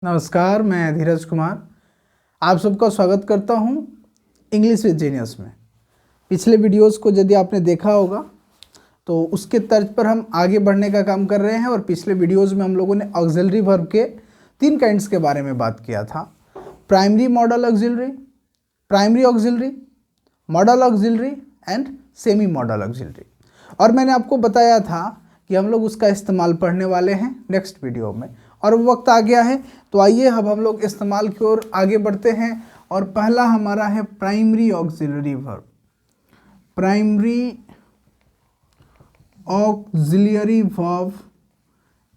नमस्कार, मैं धीरज कुमार आप सबका स्वागत करता हूं इंग्लिश विद जीनियस में। पिछले वीडियोस को यदि आपने देखा होगा तो उसके तर्ज पर हम आगे बढ़ने का काम कर रहे हैं और पिछले वीडियोस में हम लोगों ने ऑक्सिलरी वर्ब के 3 काइंड्स के बारे में बात किया था। Primary model auxiliary, primary auxiliary, model auxiliary and semi model auxiliary. और मैंने आपको बताया था कि हम लोग उसका इस्तेमाल पढ़ने वाले हैं नेक्स्ट वीडियो में, और वो वक्त आ गया है। तो आइए अब हम लोग इस्तेमाल की ओर आगे बढ़ते हैं। और पहला हमारा है primary auxiliary verb. Primary auxiliary verb,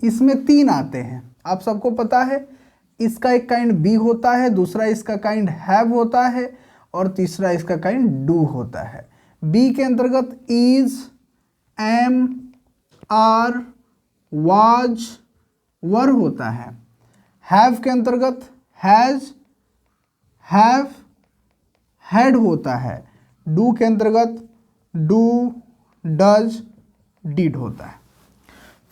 इसमें 3 आते हैं, आप सबको पता है। इसका एक काइंड बी होता है, दूसरा इसका काइंड हैव होता है और तीसरा इसका काइंड डू होता है। बी के अंतर्गत इज, एम, आर, वाज, वर होता है। हैव के अंतर्गत हैज, हैव, हैड होता है। डू के अंतर्गत डू, डज, डिड होता है।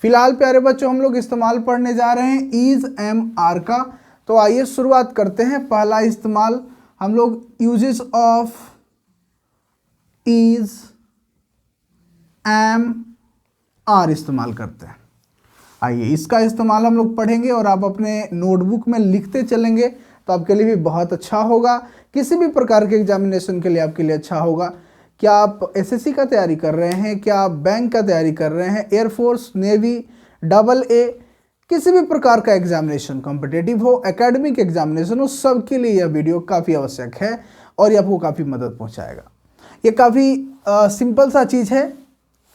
फिलहाल प्यारे बच्चों हम लोग इस्तेमाल पढ़ने जा रहे हैं इज, एम, आर का। तो आइए शुरुआत करते हैं। पहला इस्तेमाल हम लोग uses of is, am, are इस्तेमाल करते हैं। आइए इसका इस्तेमाल हम लोग पढ़ेंगे और आप अपने नोटबुक में लिखते चलेंगे तो आपके लिए भी बहुत अच्छा होगा। किसी भी प्रकार के एग्जामिनेशन के लिए आपके लिए अच्छा होगा। क्या आप एसएससी का तैयारी कर रहे हैं, क्या आप बैंक का तैयारी कर रहे हैं, एयरफोर्स, नेवी, AA, किसी भी प्रकार का एग्जामिनेशन, कॉम्पिटिटिव हो, एकेडमिक एग्जामिनेशन हो, सबके लिए यह वीडियो काफ़ी आवश्यक है और ये आपको काफ़ी मदद पहुँचाएगा। ये काफ़ी सिंपल सा चीज़ है,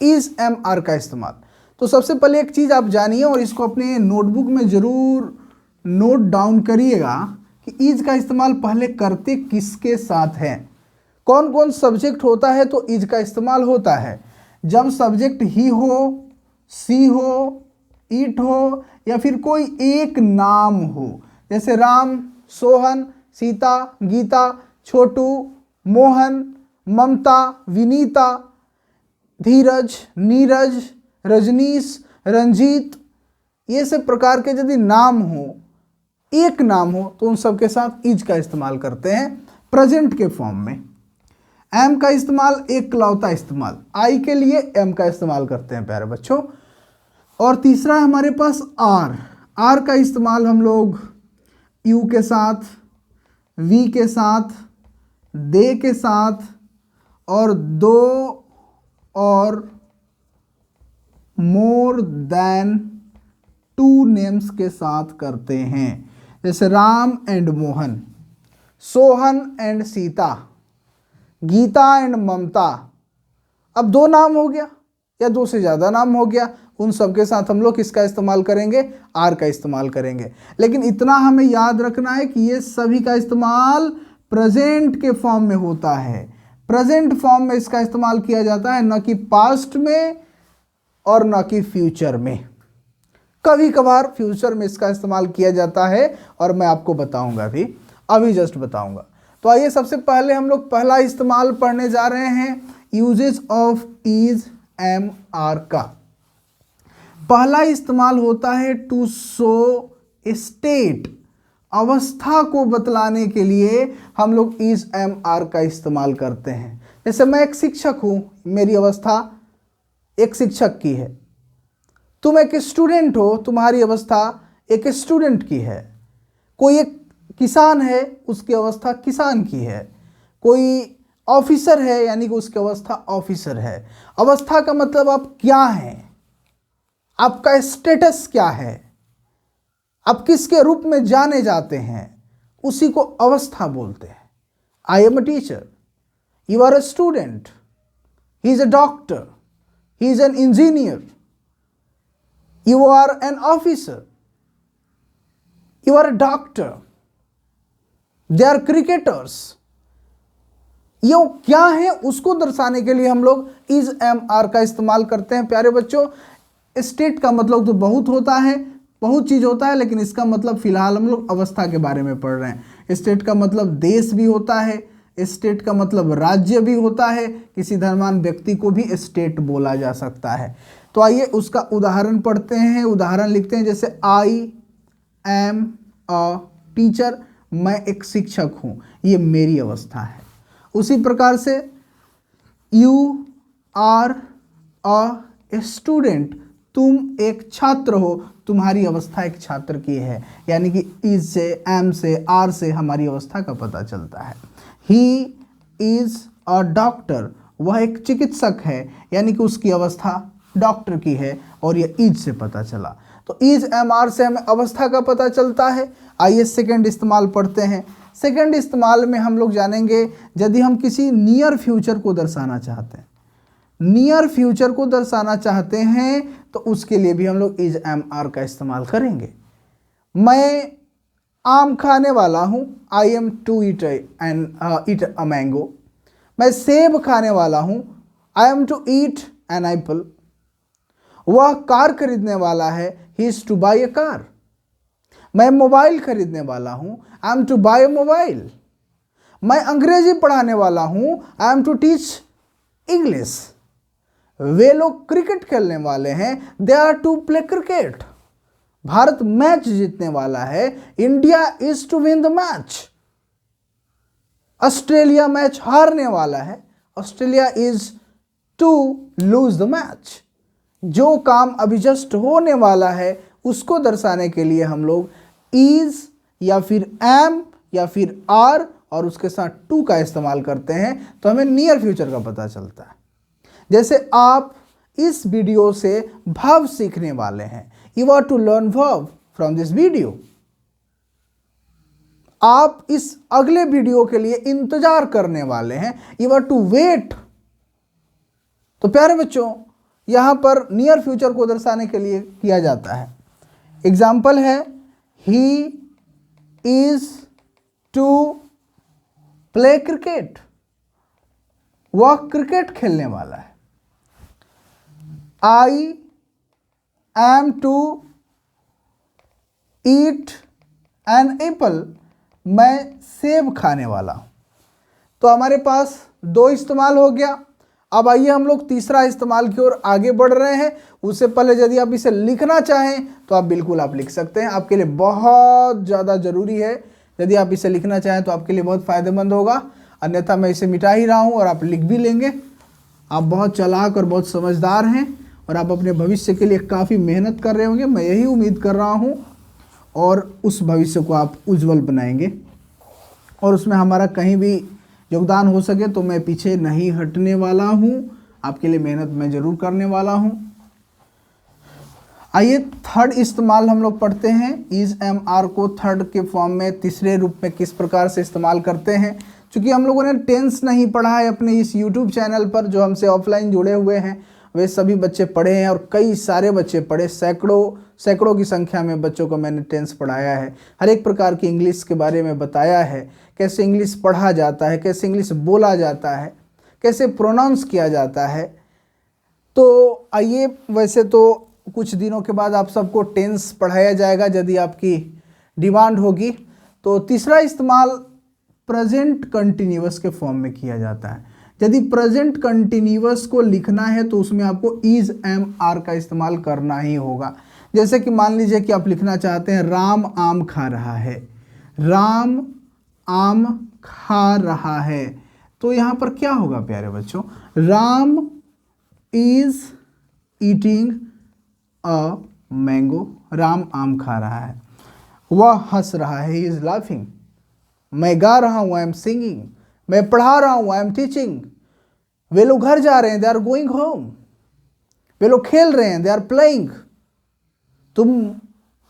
इज, एम, आर का इस्तेमाल। तो सबसे पहले एक चीज़ आप जानिए और इसको अपने नोटबुक में ज़रूर नोट डाउन करिएगा कि इज का इस्तेमाल पहले करते किसके साथ है। कौन कौन सब्जेक्ट होता है तो इज का इस्तेमाल होता है। जब सब्जेक्ट ही हो, सी हो, इट हो या फिर कोई एक नाम हो, जैसे राम, सोहन, सीता, गीता, छोटू, मोहन, ममता, विनीता, धीरज, नीरज, रजनीश, रंजीत, ये सब प्रकार के यदि नाम हो, एक नाम हो, तो उन सब के साथ इज का इस्तेमाल करते हैं प्रेजेंट के फॉर्म में। एम का इस्तेमाल एक लौता इस्तेमाल, आई के लिए एम का इस्तेमाल करते हैं प्यारे बच्चों। और तीसरा है हमारे पास आर। आर का इस्तेमाल हम लोग यू के साथ, वी के साथ, दे के साथ और दो और मोर देन 2 नेम्स के साथ करते हैं, जैसे Ram and Mohan, Sohan and Sita, Gita and Mamata. अब 2 नाम हो गया या 2 से ज़्यादा नाम हो गया, उन सब के साथ हम लोग किसका इस्तेमाल करेंगे, आर का इस्तेमाल करेंगे। लेकिन इतना हमें याद रखना है कि ये सभी का इस्तेमाल प्रेजेंट के फॉर्म में होता है। प्रेजेंट फॉर्म में इसका इस्तेमाल किया जाता है, न कि पास्ट में और ना कि फ्यूचर में। कभी कभार फ्यूचर में इसका इस्तेमाल किया जाता है और मैं आपको बताऊंगा अभी जस्ट बताऊंगा। तो आइए सबसे पहले हम लोग पहला इस्तेमाल पढ़ने जा रहे हैं uses of is, am, are का। पहला इस्तेमाल होता है टू शो स्टेट, अवस्था को बतलाने के लिए हम लोग इज, एम, आर का इस्तेमाल करते हैं। जैसे मैं एक शिक्षक हूं, मेरी अवस्था एक शिक्षक की है। तुम एक स्टूडेंट हो, तुम्हारी अवस्था एक स्टूडेंट की है। कोई एक किसान है, उसकी अवस्था किसान की है। कोई ऑफिसर है, यानी कि उसकी अवस्था ऑफिसर है। अवस्था का मतलब आप क्या हैं, आपका स्टेटस क्या है, आप किसके रूप में जाने जाते हैं, उसी को अवस्था बोलते हैं। I am a teacher, you are a student, he is a doctor, he is an engineer, you are an officer, you are a doctor, they are cricketers। ये क्या है उसको दर्शाने के लिए हम लोग इज, एम, आर का इस्तेमाल करते हैं प्यारे बच्चों। स्टेट का मतलब तो बहुत होता है, बहुत चीज होता है, लेकिन इसका मतलब फिलहाल हम लोग अवस्था के बारे में पढ़ रहे हैं। स्टेट का मतलब देश भी होता है, स्टेट का मतलब राज्य भी होता है, किसी धर्मांध व्यक्ति को भी स्टेट बोला जा सकता है। तो आइए उसका उदाहरण पढ़ते हैं, उदाहरण लिखते हैं। जैसे आई एम अ टीचर, मैं एक शिक्षक हूँ, ये मेरी अवस्था है। उसी प्रकार से यू आर अ स्टूडेंट, तुम एक छात्र हो, तुम्हारी अवस्था एक छात्र की है। यानी कि इज से, एम से, आर से हमारी अवस्था का पता चलता है। ही इज अ डॉक्टर, वह एक चिकित्सक है, यानी कि उसकी अवस्था डॉक्टर की है, और यह इज से पता चला। तो इज एम आर से हमें अवस्था का पता चलता है। आइए सेकंड इस्तेमाल पढ़ते हैं। सेकंड इस्तेमाल में हम लोग जानेंगे यदि हम किसी नियर फ्यूचर को दर्शाना चाहते हैं, नियर फ्यूचर को दर्शाना चाहते हैं, तो उसके लिए भी हम लोग इज एम आर का इस्तेमाल करेंगे। मैं आम खाने वाला हूँ, I am to eat eat a mango. मैं सेब खाने वाला हूँ, I am to eat an apple. वह कार खरीदने वाला है, he is to buy a car. मैं मोबाइल खरीदने वाला हूँ, I am to buy a mobile. मैं अंग्रेजी पढ़ाने वाला हूँ, I am to teach English. वे लोग क्रिकेट खेलने वाले हैं, they are to play cricket. Bharat match जीतने वाला है, India is to win the match. Australia match हारने वाला है, Australia is to lose the match. जो काम अभी जस्ट होने वाला है उसको दर्शाने के लिए हम लोग इज या फिर एम या फिर आर और उसके साथ टू का इस्तेमाल करते हैं, तो हमें नियर फ्यूचर का पता चलता है। जैसे आप इस वीडियो से verb सीखने वाले हैं, you are to learn verb from this video. आप इस अगले वीडियो के लिए इंतजार करने वाले हैं, यू आर टू वेट। तो प्यारे बच्चों, यहां पर नियर फ्यूचर को दर्शाने के लिए किया जाता है। एग्जाम्पल है, he is to play cricket, वह क्रिकेट खेलने वाला है। I am to eat an apple, मैं सेब खाने वाला हूं। तो हमारे पास दो इस्तेमाल हो गया। अब आइए हम लोग तीसरा इस्तेमाल की ओर आगे बढ़ रहे हैं। उससे पहले यदि आप इसे लिखना चाहें तो आप बिल्कुल आप लिख सकते हैं, आपके लिए बहुत ज़्यादा ज़रूरी है। यदि आप इसे लिखना चाहें तो आपके लिए बहुत फ़ायदेमंद होगा, अन्यथा मैं इसे मिटा ही रहा हूं और आप लिख भी लेंगे। आप बहुत चालाक और बहुत समझदार हैं और आप अपने भविष्य के लिए काफ़ी मेहनत कर रहे होंगे, मैं यही उम्मीद कर रहा हूं, और उस भविष्य को आप उज्जवल बनाएंगे और उसमें हमारा कहीं भी योगदान हो सके तो मैं पीछे नहीं हटने वाला हूं। आपके लिए मेहनत मैं ज़रूर करने वाला हूं। आइए थर्ड इस्तेमाल हम लोग पढ़ते हैं। इज एम आर को थर्ड के फॉर्म में, तीसरे रूप में किस प्रकार से इस्तेमाल करते हैं। क्योंकि हम लोगों ने टेंस नहीं पढ़ा है अपने इस यूट्यूब चैनल पर, जो हमसे ऑफलाइन जुड़े हुए हैं वे सभी बच्चे पढ़े हैं और कई सारे बच्चे पढ़े, सैकड़ों की संख्या में बच्चों को मैंने टेंस पढ़ाया है। हर एक प्रकार की इंग्लिश के बारे में बताया है, कैसे इंग्लिश पढ़ा जाता है, कैसे इंग्लिश बोला जाता है, कैसे प्रोनाउंस किया जाता है। तो आइए, वैसे तो कुछ दिनों के बाद आप सबको टेंस पढ़ाया जाएगा यदि आपकी डिमांड होगी। तो तीसरा इस्तेमाल प्रेजेंट कंटिन्यूअस के फॉर्म में किया जाता है। यदि प्रेजेंट कंटिन्यूअस को लिखना है तो उसमें आपको इज एम आर का इस्तेमाल करना ही होगा। जैसे कि मान लीजिए कि आप लिखना चाहते हैं राम आम खा रहा है, राम आम खा रहा है, तो यहाँ पर क्या होगा प्यारे बच्चों, Ram is eating a mango, Ram आम खा रहा है। वह हंस रहा है, ही इज लाफिंग। मैं गा रहा हूँ, आई एम सिंगिंग। मैं पढ़ा रहा हूँ, आई एम टीचिंग। वे लोग घर जा रहे हैं, दे आर गोइंग होम। वे लोग खेल रहे हैं, दे आर प्लेइंग। तुम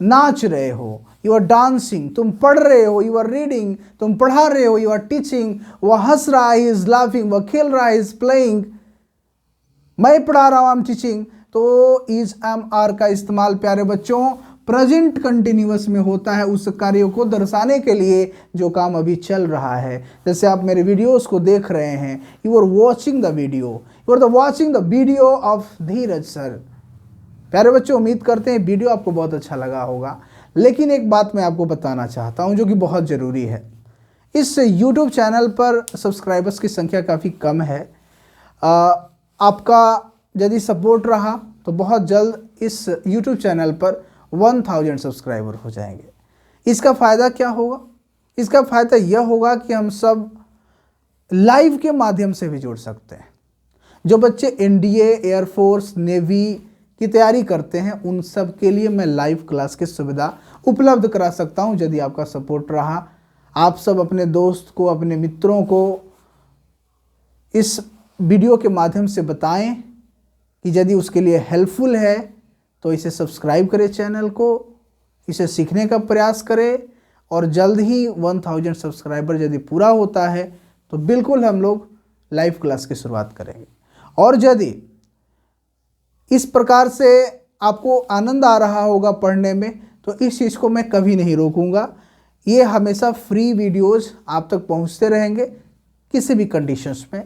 नाच रहे हो, यू आर डांसिंग। तुम पढ़ रहे हो, यू आर रीडिंग। तुम पढ़ा रहे हो, यू आर टीचिंग। वह हंस रहा है, इज लाफिंग। वह खेल रहा है, इज प्लेइंग। मैं पढ़ा रहा हूं, आई एम टीचिंग। तो इज एम आर का इस्तेमाल प्यारे बच्चों प्रेजेंट कंटिन्यूअस में होता है उस कार्य को दर्शाने के लिए जो काम अभी चल रहा है। जैसे आप मेरे वीडियोस को देख रहे हैं, you are watching the video, you are watching the video of Dheeraj sir. प्यारे बच्चों, उम्मीद करते हैं वीडियो आपको बहुत अच्छा लगा होगा। लेकिन एक बात मैं आपको बताना चाहता हूं जो कि बहुत ज़रूरी है। इस यूट्यूब चैनल पर सब्सक्राइबर्स की संख्या काफ़ी कम है। आपका यदि सपोर्ट रहा तो बहुत जल्द इस यूट्यूब चैनल पर 1000 सब्सक्राइबर हो जाएंगे। इसका फ़ायदा क्या होगा? इसका फ़ायदा यह होगा कि हम सब लाइव के माध्यम से भी जुड़ सकते हैं। जो बच्चे एनडीए, एयरफोर्स, नेवी की तैयारी करते हैं, उन सब के लिए मैं लाइव क्लास की सुविधा उपलब्ध करा सकता हूं यदि आपका सपोर्ट रहा। आप सब अपने दोस्त को, अपने मित्रों को इस वीडियो के माध्यम से बताएं कि यदि उसके लिए हेल्पफुल है तो इसे सब्सक्राइब करें चैनल को, इसे सीखने का प्रयास करें और जल्द ही 1000 सब्सक्राइबर यदि पूरा होता है तो बिल्कुल हम लोग लाइव क्लास की शुरुआत करेंगे। और यदि इस प्रकार से आपको आनंद आ रहा होगा पढ़ने में तो इस चीज़ को मैं कभी नहीं रोकूंगा। ये हमेशा फ्री वीडियोस आप तक पहुंचते रहेंगे किसी भी कंडीशंस में।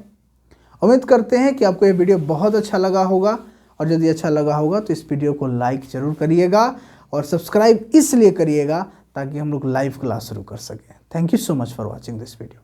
उम्मीद करते हैं कि आपको ये वीडियो बहुत अच्छा लगा होगा, और यदि अच्छा लगा होगा तो इस वीडियो को लाइक ज़रूर करिएगा और सब्सक्राइब इसलिए करिएगा ताकि हम लोग लाइव क्लास शुरू कर सकें। Thank you so much for watching this video.